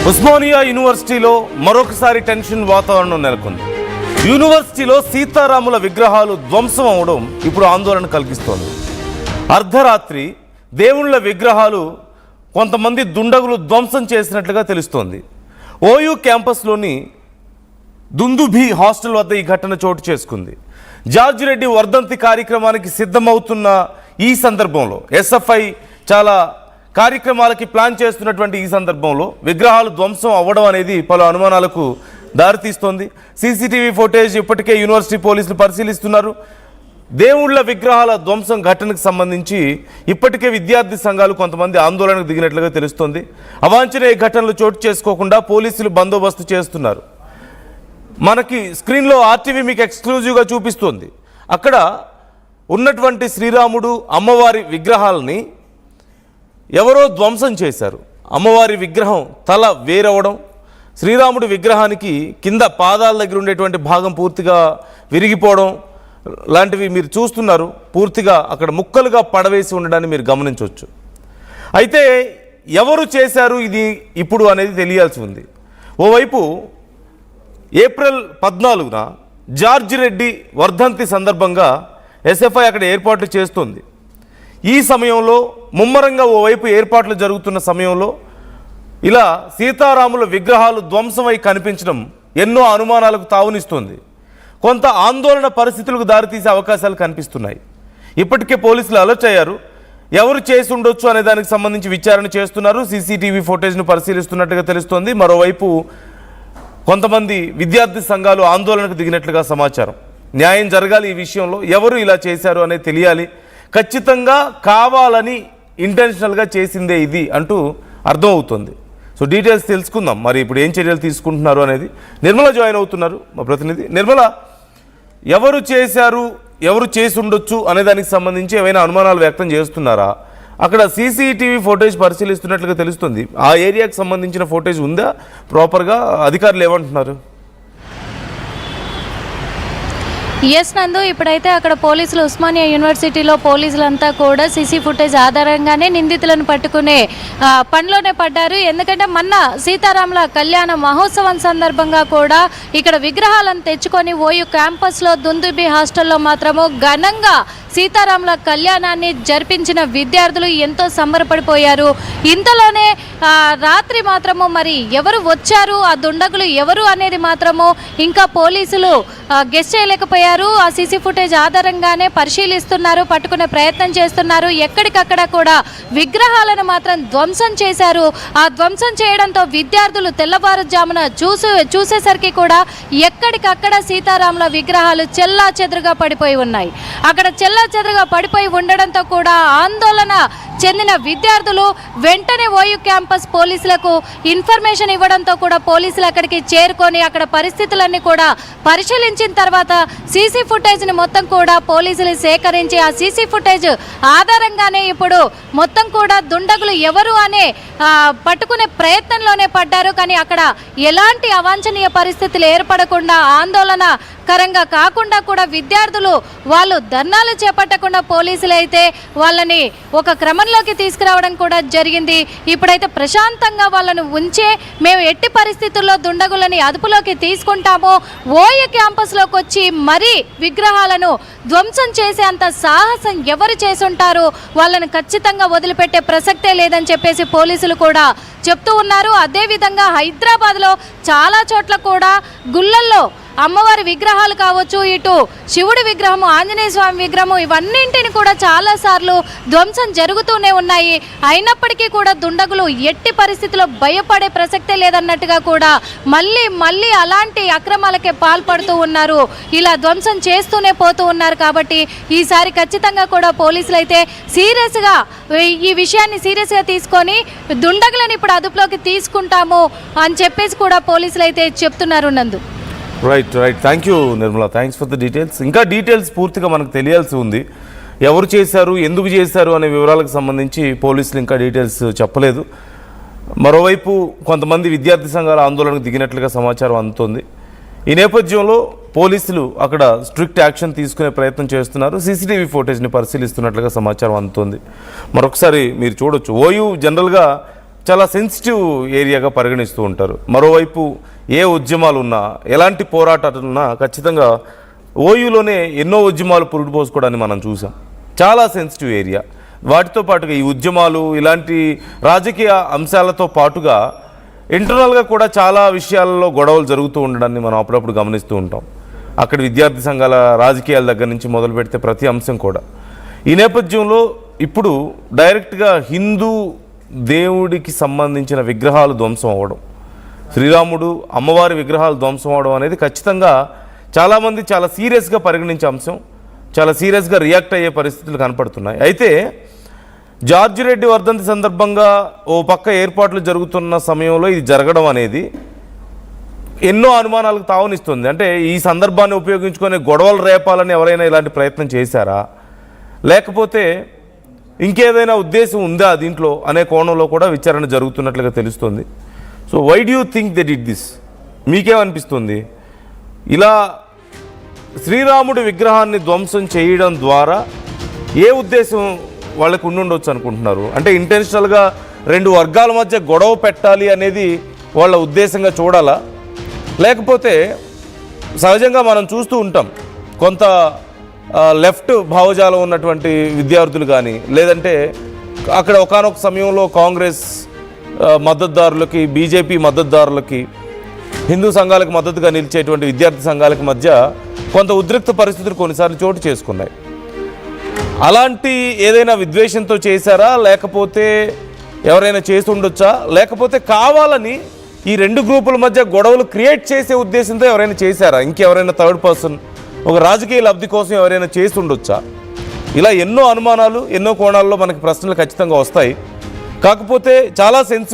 ఉస్మానియా యూనివర్సిటీలో మరొకసారి టెన్షన్ వాతావరణం నెలకొంది. యూనివర్సిటీలో సీతారాముల విగ్రహాలు ధ్వంసం అవడం ఇప్పుడు ఆందోళన కలిగిస్తోంది. అర్ధరాత్రి దేవుళ్ళ విగ్రహాలు కొంతమంది దుండగులు ధ్వంసం చేసినట్లుగా తెలుస్తోంది. ఓయూ క్యాంపస్లోని దుందుభి హాస్టల్ వద్ద ఈ ఘటన చోటు చేసుకుంది. జార్జ్ రెడ్డి వర్ధంతి కార్యక్రమానికి సిద్ధమవుతున్న ఈ సందర్భంలో ఎస్ఎఫ్ఐ చాలా కార్యక్రమాలకి ప్లాన్ చేస్తున్నటువంటి ఈ సందర్భంలో విగ్రహాలు ధ్వంసం అవ్వడం అనేది పలు అనుమానాలకు దారితీస్తోంది. సీసీటీవీ ఫుటేజ్ ఇప్పటికే యూనివర్సిటీ పోలీసులు పరిశీలిస్తున్నారు. దేవుళ్ల విగ్రహాల ధ్వంసం ఘటనకు సంబంధించి ఇప్పటికే విద్యార్థి సంఘాలు కొంతమంది ఆందోళనకు దిగినట్లుగా తెలుస్తోంది. అవాంఛనీయ ఘటనలు చోటు చేసుకోకుండా పోలీసులు బందోబస్తు చేస్తున్నారు. మనకి స్క్రీన్లో ఆర్టీవీ మీకు ఎక్స్క్లూజివ్గా చూపిస్తోంది. అక్కడ ఉన్నటువంటి శ్రీరాముడు అమ్మవారి విగ్రహాలని ఎవరో ధ్వంసం చేశారు. అమ్మవారి విగ్రహం తల వేరవడం, శ్రీరాముడి విగ్రహానికి కింద పాదాల దగ్గర ఉండేటువంటి భాగం పూర్తిగా విరిగిపోవడం లాంటివి మీరు చూస్తున్నారు. పూర్తిగా అక్కడ ముక్కలుగా పడవేసి ఉండడాన్ని మీరు గమనించవచ్చు. అయితే ఎవరు చేశారు ఇది ఇప్పుడు అనేది తెలియాల్సి ఉంది. ఓవైపు ఏప్రిల్ 14న జార్జ్ రెడ్డి వర్ధంతి సందర్భంగా ఎస్ఎఫ్ఐ అక్కడ ఏర్పాట్లు చేస్తుంది. ఈ సమయంలో ముమ్మరంగా ఓవైపు ఏర్పాట్లు జరుగుతున్న సమయంలో ఇలా సీతారాముల విగ్రహాలు ధ్వంసమై కనిపించడం ఎన్నో అనుమానాలకు తావునిస్తుంది. కొంత ఆందోళన పరిస్థితులకు దారితీసే అవకాశాలు కనిపిస్తున్నాయి. ఇప్పటికే పోలీసులు అలర్ట్ అయ్యారు. ఎవరు చేసి ఉండొచ్చు అనే దానికి సంబంధించి విచారణ చేస్తున్నారు. సీసీటీవీ ఫుటేజ్ను పరిశీలిస్తున్నట్టుగా తెలుస్తోంది. మరోవైపు కొంతమంది విద్యార్థి సంఘాలు ఆందోళనకు దిగినట్లుగా సమాచారం. న్యాయం జరగాలి. ఈ విషయంలో ఎవరు ఇలా చేశారు అనేది తెలియాలి. ఖచ్చితంగా కావాలని ఇంటెన్షనల్గా చేసిందే ఇది అంటూ అర్థమవుతుంది. సో డీటెయిల్స్ తెలుసుకుందాం. మరి ఇప్పుడు ఏం చర్యలు తీసుకుంటున్నారు అనేది నిర్మల జాయిన్ అవుతున్నారు, మా ప్రతినిధి. నిర్మల, ఎవరు చేశారు, ఎవరు చేసి ఉండొచ్చు అనే దానికి సంబంధించి ఏమైనా అనుమానాలు వ్యక్తం చేస్తున్నారా? అక్కడ సీసీటీవీ ఫుటేజ్ పరిశీలిస్తున్నట్లుగా తెలుస్తుంది. ఆ ఏరియాకి సంబంధించిన ఫుటేజ్ ఉందా ప్రాపర్గా? అధికారులు ఏమంటున్నారు? ఎస్ నందు, ఇప్పుడైతే అక్కడ పోలీసులు ఉస్మానియా యూనివర్సిటీలో పోలీసులంతా కూడా సీసీ ఫుటేజ్ ఆధారంగానే నిందితులను పట్టుకునే పనిలోనే పడ్డారు. ఎందుకంటే మొన్న సీతారాముల కళ్యాణ మహోత్సవం సందర్భంగా కూడా ఇక్కడ విగ్రహాలను తెచ్చుకొని ఓయూ క్యాంపస్లో దుందుబి హాస్టల్లో మాత్రము ఘనంగా సీతారాముల కళ్యాణాన్ని జరిపించిన విద్యార్థులు ఎంతో సంబరపడిపోయారు. ఇంతలోనే రాత్రి మాత్రము మరి ఎవరు వచ్చారు, ఆ దుండగులు ఎవరు అనేది మాత్రము ఇంకా పోలీసులు గెస్ చేయలేకపోయారు. ఆ సీసీ ఫుటేజ్ ఆధారంగానే పరిశీలిస్తున్నారు, పట్టుకునే ప్రయత్నం చేస్తున్నారు. ఎక్కడికక్కడ కూడా విగ్రహాలను మాత్రం ధ్వంసం చేశారు. ఆ ధ్వంసం చేయడంతో విద్యార్థులు తెల్లవారుజామున చూసేసరికి కూడా ఎక్కడికక్కడ సీతారాముల విగ్రహాలు చెల్లా చెదురుగా పడిపోయి ఉన్నాయి. అక్కడ చెదరగా పడిపోయి ఉండడంతో కూడా ఆందోళన చెందిన విద్యార్థులు వెంటనే ఓయూ క్యాంపస్ పోలీసులకు ఇన్ఫర్మేషన్ ఇవ్వడంతో కూడా పోలీసులు అక్కడికి చేరుకొని అక్కడ పరిస్థితులన్నీ కూడా పరిశీలించిన తర్వాత సీసీ ఫుటేజ్ని మొత్తం కూడా పోలీసులు సేకరించి ఆ సీసీ ఫుటేజ్ ఆధారంగానే ఇప్పుడు మొత్తం కూడా దుండగులు ఎవరు అనే పట్టుకునే ప్రయత్నంలోనే పడ్డారు. కానీ అక్కడ ఎలాంటి అవాంఛనీయ పరిస్థితులు ఏర్పడకుండా, ఆందోళనకరంగా కాకుండా కూడా విద్యార్థులు వాళ్ళు ధర్నాలు చేపట్టకుండా పోలీసులు అయితే వాళ్ళని ఒక క్రమంలోకి తీసుకురావడం కూడా జరిగింది. ఇప్పుడైతే ప్రశాంతంగా వాళ్ళను ఉంచే మేము ఎట్టి పరిస్థితుల్లో దుండగులని అదుపులోకి తీసుకుంటాము, ఓయూ క్యాంపస్లోకి వచ్చి మరీ విగ్రహాలను ధ్వంసం చేసే అంత సాహసం ఎవరు చేసుంటారు, వాళ్ళని ఖచ్చితంగా వదిలిపెట్టే ప్రసక్తే లేదని చెప్పేసి పోలీసులు కూడా చెప్తూ ఉన్నారు. అదేవిధంగా హైదరాబాద్లో చాలా చోట్ల కూడా గుళ్ళల్లో అమ్మవారి విగ్రహాలు కావచ్చు, ఇటు శివుడి విగ్రహము, ఆంజనేయ స్వామి విగ్రహము, ఇవన్నింటిని కూడా చాలాసార్లు ధ్వంసం జరుగుతూనే ఉన్నాయి. అయినప్పటికీ కూడా దుండగులు ఎట్టి పరిస్థితుల్లో భయపడే ప్రసక్తే లేదన్నట్టుగా కూడా మళ్ళీ అలాంటి అక్రమాలకే పాల్పడుతూ ఉన్నారు. ఇలా ధ్వంసం చేస్తూనే పోతూ ఉన్నారు. కాబట్టి ఈసారి ఖచ్చితంగా కూడా పోలీసులు అయితే సీరియస్గా ఈ విషయాన్ని సీరియస్గా తీసుకొని దుండగులను ఇప్పుడు అదుపులోకి తీసుకుంటాము అని చెప్పేసి కూడా పోలీసులు అయితే చెప్తున్నారు. నందు, right. Thank you Nirmala, thanks for the details. ఇంకా డీటెయిల్స్ పూర్తిగా మనకు తెలియాల్సి ఉంది. ఎవరు చేశారు, ఎందుకు చేశారు అనే వివరాలకు సంబంధించి పోలీసులు ఇంకా డీటెయిల్స్ చెప్పలేదు. మరోవైపు కొంతమంది విద్యార్థి సంఘాల ఆందోళనకు దిగినట్లుగా సమాచారం అందుతోంది. ఈ నేపథ్యంలో పోలీసులు అక్కడ స్ట్రిక్ట్ యాక్షన్ తీసుకునే ప్రయత్నం చేస్తున్నారు. సీసీటీవీ ఫుటేజ్ని పరిశీలిస్తున్నట్లుగా సమాచారం అందుతోంది. మరొకసారి మీరు చూడొచ్చు, ఓయూ జనరల్గా చాలా సెన్సిటివ్ ఏరియాగా పరిగణిస్తూ ఉంటారు. మరోవైపు ఏ ఉద్యమాలు ఉన్నా, ఎలాంటి పోరాటాలు ఉన్నా ఖచ్చితంగా ఓయూలోనే ఎన్నో ఉద్యమాలు పురుడు పోసుకోవడాన్ని మనం చూసాం. చాలా సెన్సిటివ్ ఏరియా. వాటితో పాటుగా ఈ ఉద్యమాలు ఇలాంటి రాజకీయ అంశాలతో పాటుగా ఇంటర్నల్గా కూడా చాలా విషయాల్లో గొడవలు జరుగుతూ ఉండడాన్ని మనం అప్పుడప్పుడు గమనిస్తూ ఉంటాం. అక్కడ విద్యార్థి సంఘాల రాజకీయాల దగ్గర నుంచి మొదలు పెడితే ప్రతి అంశం కూడా. ఈ నేపథ్యంలో ఇప్పుడు డైరెక్ట్గా హిందూ దేవుడికి సంబంధించిన విగ్రహాలు ధ్వంసం అవ్వడం, శ్రీరాముడు అమ్మవారి విగ్రహాలు ధ్వంసం అవ్వడం అనేది ఖచ్చితంగా చాలామంది చాలా సీరియస్గా పరిగణించే అంశం, చాలా సీరియస్గా రియాక్ట్ అయ్యే పరిస్థితులు కనపడుతున్నాయి. అయితే జార్జి రెడ్డి వర్ధంతి సందర్భంగా ఓ పక్క ఏర్పాట్లు జరుగుతున్న సమయంలో ఇది జరగడం అనేది ఎన్నో అనుమానాలకు తావునిస్తుంది. అంటే ఈ సందర్భాన్ని ఉపయోగించుకొని గొడవలు రేపాలని ఎవరైనా ఇలాంటి ప్రయత్నం చేశారా, లేకపోతే ఇంకేదైనా ఉద్దేశం ఉందా దీంట్లో అనే కోణంలో కూడా విచారణ జరుగుతున్నట్లుగా తెలుస్తుంది. So why do you think that it this? మీకేమనిపిస్తుంది? ఇలా శ్రీరాముడి విగ్రహాన్ని ధ్వంసం చేయడం ద్వారా ఏ ఉద్దేశం వాళ్ళకు ఉండుండొచ్చు అనుకుంటున్నారు? అంటే ఇంటెన్షనల్గా రెండు వర్గాల మధ్య గొడవ పెట్టాలి అనేది వాళ్ళ ఉద్దేశంగా చూడాలా, లేకపోతే సహజంగా మనం చూస్తూ ఉంటాం కొంత లెఫ్ట్ భావజాలం ఉన్నటువంటి విద్యార్థులు కానీ, లేదంటే అక్కడ ఒకానొక సమయంలో కాంగ్రెస్ మద్దతుదారులకి, బీజేపీ మద్దతుదారులకి, హిందూ సంఘాలకు మద్దతుగా నిలిచేటువంటి విద్యార్థి సంఘాలకు మధ్య కొంత ఉద్రిక్త పరిస్థితులు కొన్నిసార్లు చోటు చేసుకున్నాయి. అలాంటి ఏదైనా విద్వేషంతో చేశారా, లేకపోతే ఎవరైనా చేసి ఉండొచ్చా, లేకపోతే కావాలని ఈ రెండు గ్రూపుల మధ్య గొడవలు క్రియేట్ చేసే ఉద్దేశంతో ఎవరైనా చేశారా? ఇంకెవరైనా థర్డ్ పర్సన్ ఒక రాజకీయ లబ్ధి కోసం ఎవరైనా చేసి ఉండొచ్చా? ఇలా ఎన్నో అనుమానాలు, ఎన్నో కోణాల్లో మనకి ప్రశ్నలు ఖచ్చితంగా వస్తాయి. కాకపోతే చాలా సెన్సిబుల్